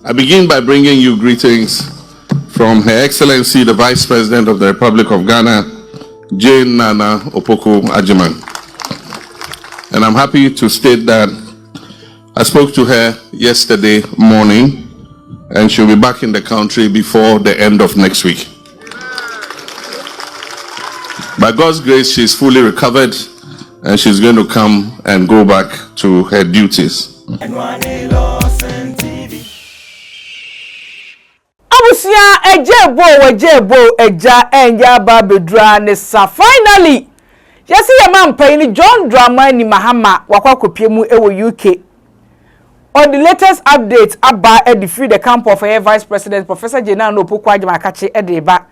I begin by bringing you greetings from Her Excellency, the Vice President of the Republic of Ghana, Jane Naana Opoku Ajiman. And I'm happy to state that I spoke to her yesterday morning, and she'll be back in the country before the end of next week. By God's grace, she's fully recovered, and she's going to come and go back to her duties. LORDSON TV. Abusia ejebo eja enja babedra ne sa finally. Yesi ya mampa ni John Dramani Mahama wakwa kopiemu ewo UK. On the latest update aba edifree the camp of Vice President Professor Naana Opoku Ajiman akache edeba.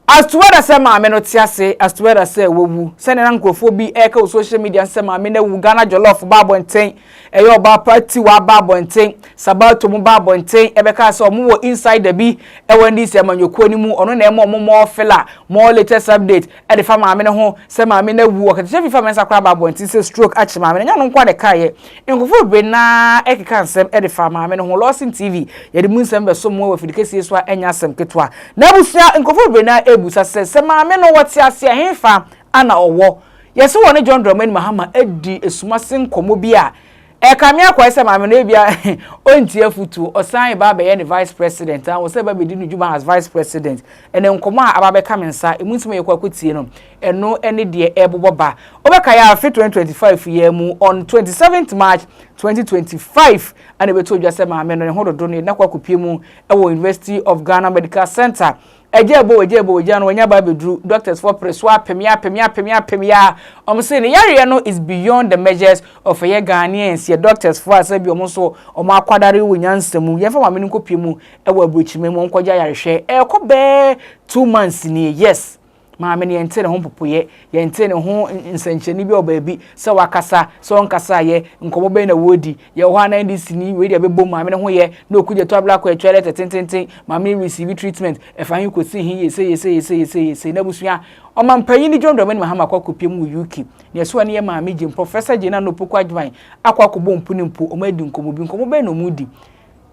As to whether say maame no tiase, as to whether say wowu, send na nkrofo bi eka social media say maame na wu Ghana jollof ba bonten, eyo ba party wa ba bonten, sabato mu ba bonten, ebeka say omo wo inside the bi, ewo NDC amanyoko ni mu, ono na emo mo fela, more latest update, e de fa maame ne ho, say maame na wu, okete fi fa mensa kra ba bonten say stroke achi maame, nya no nkwa de kaye, nkrofo be na ekeka nsem e de fa maame ne ho LORDSON TV, ye de mu nsem be so mo we fidikesi so enya asem ketwa. Na busia nkrofo be na busa se maame no wati ase ahemfa ana owo yesi woni John Dramani Mahama edi esumasin komo bia e kamia kwa se maame no bia onti afutu osan ba be ye ne vice president an wo se ba be di nujuma as vice president ene nkomo a aba be kamensa emunsima ye kwa kwatie no eno ene de eboboba obeka ya afi 2025 year mu on 27th March 2025 and be told you say maame no ho dodo ne na kwa kopie mu e wo University of Ghana Medical Center ejebo ejano wanya ba bedru doctors for preswa pemia say ne yare no is beyond the measures of a Ghanaians ye doctors for say bi omo so omo akwadare wonyansam ye fa maame no kopie mu e wo abrochime mo nkwaja yare hwe e ko be 2 months ni yes maame ne yente ne ho popoye yente ne ho nsancheni bi oba se wakasa so nkasa ye nkomo be na wodi ye ho ana NDC ni we dia bebo maame ne ho ye na okuje to abla ko etwele tetententen maame receive treatment e fa hin ko si hin ye say na busua o mampanyi ni John Dramani Mahama kwa kopie mu UK ne so ne ye maame jim Professor Naana Opoku Ajiman akwa ko bompu ni mpo o ma di nkomo be no mudi.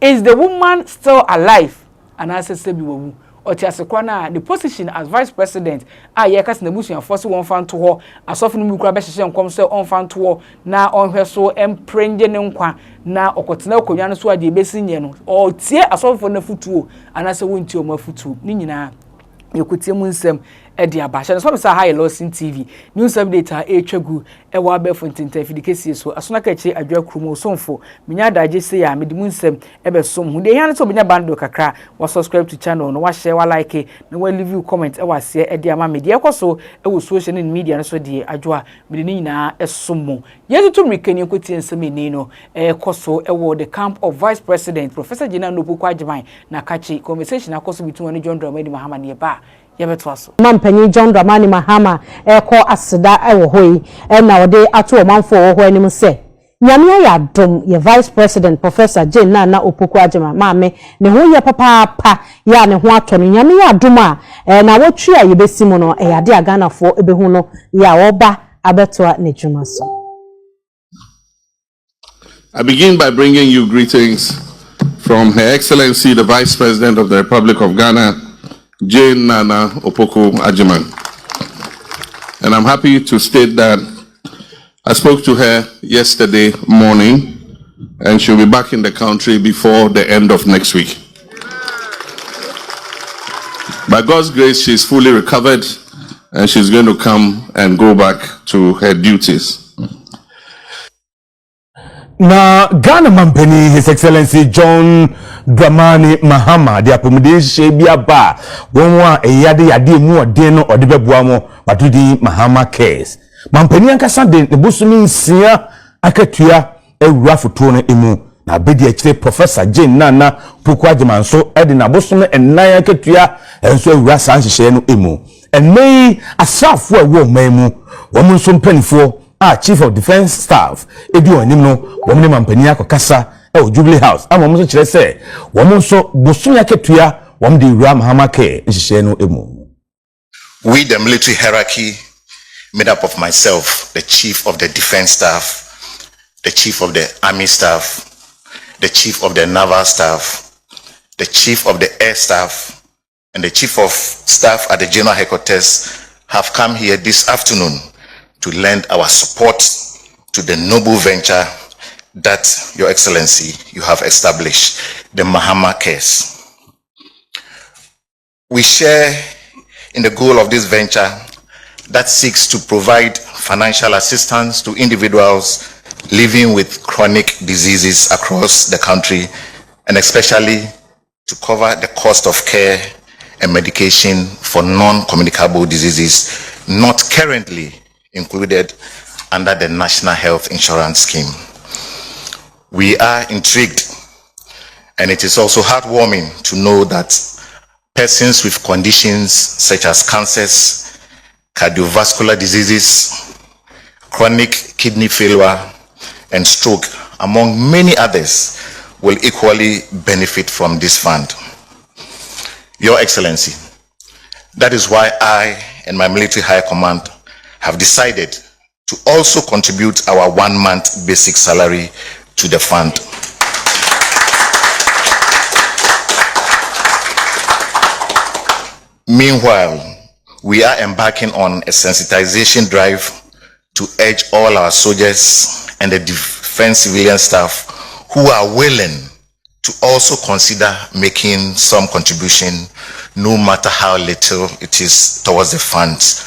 Is the woman still alive? And answer say bi wawu Otiasekwana the position as vice president yekas na busu enforce won fan to ho asofo no mikura be hye nkom se on fan to ho na onhwe so emprenje ne nkwa na okotena okonwa no so ade besi nye no otie asofo na futuo anase wonti o mafutu ni nyina yekutie mu nsem edi abasha so say hi LORDSON TV news update etwagu e wa be fontinta fidikesi so asona kachi adwa krumo somfo minya daje se ya medimu nsem e be som hu de yan so minya bando kakra wa subscribe to channel no wa share wa like no wa leave comment e wa se edi ama media ekoso e wo social media no so de adwa medini nyina esomo yetutu mrikani enkotie nsem eni no ekoso e wo the camp of Vice President Professor Naana Opoku Ajiman na kachi conversation akoso between John Dramani Mahama ne ba yebetwaso mampanyi John Dramani Mahama eko aseda ewo hoi na ode ato omanfo wo ho anim se nyame ya dom ye Vice President Professor Naana Opoku Ajiman maame ne ho ye papa ya ne ho ato no nyame ya dom a na wotwe a yebesi mu no ya de aganafo ebehu no ya oba abetwa ne dwumaso. I begin by bringing you greetings from Her Excellency, the Vice President of the Republic of Ghana, Jane Naana Opoku Ajiman. And I'm happy to state that I spoke to her yesterday morning, and she'll be back in the country before the end of next week. By God's grace, she's fully recovered, and she's going to come and go back to her duties. Na Ghana Mampeni, His Excellency John Dramani Mahama, the accommodation biaba, wonwa yade mu odeno odebebuamo, batudi Mahama cares. Mampeni ankasa de busumi nsia akatua ewura foto no emu na bedi akire Professor Naana Opoku Ajiman so edi na busumi enan akatua enso ewura sanhyehyɛ no emu. Enmei asafo ewo maimu, womun so mpanifo Chief of Defense Staff edi onim no womne mampani akokasa e Jubilee House ama mo so kire se wom so bosun yaketua wom de wura Mahama care nhyehyɛ no emu. We the military hierarchy made up of myself, the Chief of the Defense Staff, the Chief of the Army Staff, the Chief of the Naval Staff, the Chief of the Air Staff, and the Chief of Staff at the General Headquarters have come here this afternoon to lend our support to the noble venture that, Your Excellency, you have established, the Mahama case. We share in the goal of this venture that seeks to provide financial assistance to individuals living with chronic diseases across the country, and especially to cover the cost of care and medication for non-communicable diseases not currently included under the National Health Insurance Scheme. We are intrigued, and it is also heartwarming to know that persons with conditions such as cancers, cardiovascular diseases, chronic kidney failure, and stroke, among many others, will equally benefit from this fund. Your Excellency, that is why I and my military high command have decided to also contribute our 1 month basic salary to the fund. Meanwhile, we are embarking on a sensitization drive to urge all our soldiers and the defense civilian staff who are willing to also consider making some contribution, no matter how little it is, towards the funds,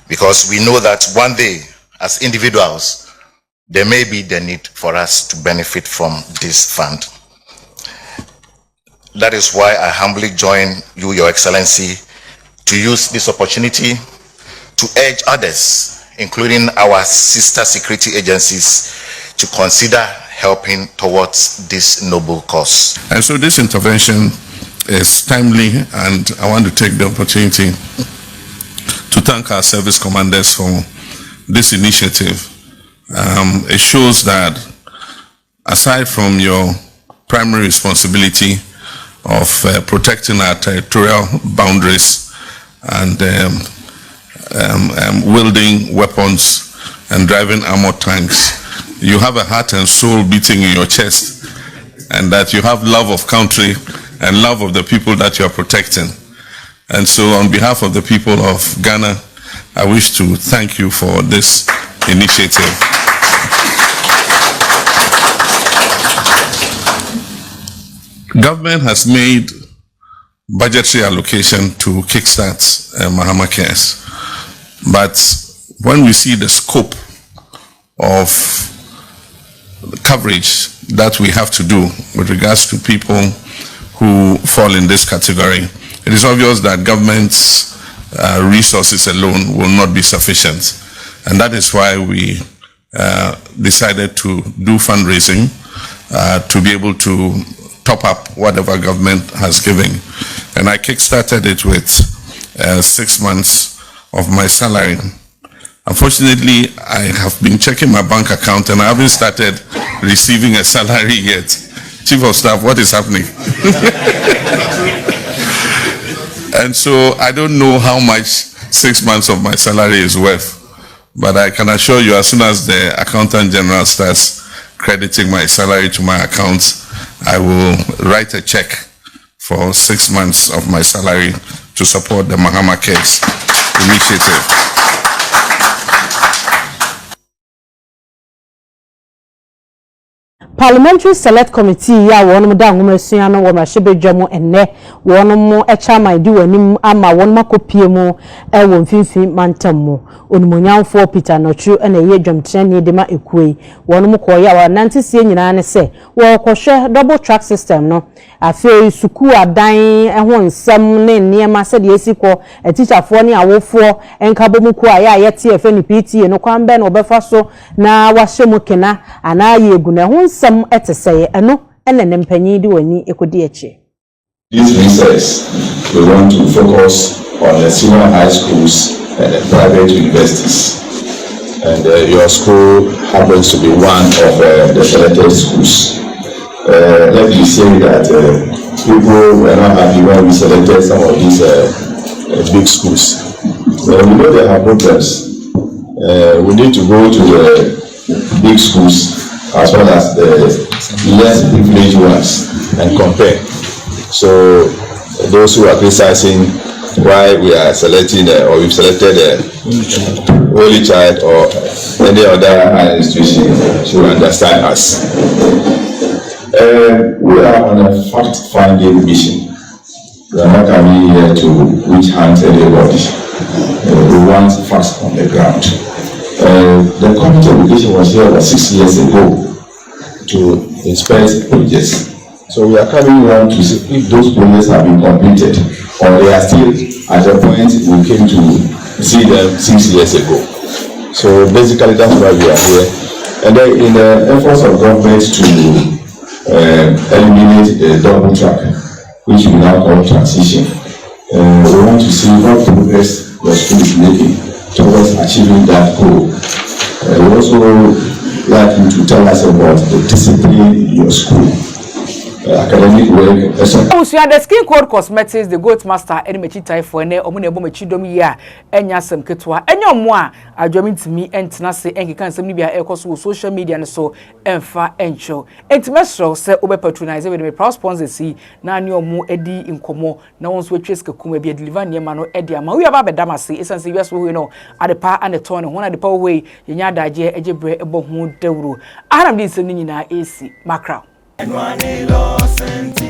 because we know that one day, as individuals, there may be the need for us to benefit from this fund. That is why I humbly join you, Your Excellency, to use this opportunity to urge others, including our sister security agencies, to consider helping towards this noble cause. And so this intervention is timely, and I want to take the opportunity to thank our service commanders for this initiative. It shows that aside from your primary responsibility of protecting our territorial boundaries and wielding weapons and driving armored tanks, you have a heart and soul beating in your chest, and that you have love of country and love of the people that you are protecting. And so on behalf of the people of Ghana, I wish to thank you for this initiative. Government has made budgetary allocation to kickstart Mahama Cares, but when we see the scope of the coverage that we have to do with regards to people who fall in this category, it is obvious that government's resources alone will not be sufficient. And that is why we decided to do fundraising to be able to top up whatever government has given. And I kickstarted it with 6 months of my salary. Unfortunately, I have been checking my bank account and I haven't started receiving a salary yet. Chief of Staff, what is happening? And so I don't know how much 6 months of my salary is worth, but I can assure you, as soon as the Accountant General starts crediting my salary to my account, I will write a check for 6 months of my salary to support the Mahama Cares initiative. Parliamentary Select Committee ya wonu da ngomesua no wo mahebedwamo enne wonu mo echaman di wanim ama wonu makopie mu wo mfimfin mantam mu onimonyamfo Peter Nochu na ye dwamtrene de ma ekuei wonu mo koya wa nantesie nyina ne se wo kohwe double track system no afei suku adan ho nsem ne niema se de esiko teacherfo ne awofo enkabo mu ko aya yete efe ni PTA no kwambe na obefa so na wahye mu kena ana ye egu na ho nsem eteseye eno enene mpanyi di wani ekodi eche. This recess, we want to focus on the senior high schools and the private universities. And your school happens to be one of the selected schools. Let me say that people were not happy when we selected some of these big schools. We know they have problems. We need to go to the big schools as well as the less privileged ones and compare. So those who are criticizing why we are selecting or we've selected a Holy Child or any other higher institution should understand us. We are on a fact-finding mission. We are not coming here to witch hunt anybody. We want facts on the ground. The Committee of Education was here about 6 years ago to inspect projects. So we are coming around to see if those projects have been completed or they are still at the point we came to see them 6 years ago. So basically that's why we are here. And then in the efforts of government to eliminate the double track, which we now call transition, we want to see what progress your school is making towards achieving that goal. We also like you to tell us about the discipline in your school. Academic work. So the Skin Code Cosmetics, the Goat Master, and Mechi Tai for ne omune bo mechi dom ya enya sem ketwa enya mo a adwomi ntimi entina se enkikan sem ni bia ekoso social media ne so emfa encho entimesro se obe patronize with me proud sponsors si na ani omo edi inkomo na won so atweske kuma bia deliver ne ma no edi ama we aba bedamase esanse wiase ho no adepa ane ton ho na adepa we yenya adaje ejebre ebo hu dawuro ahanam din sem ni nyina esi makra LORDSON TV.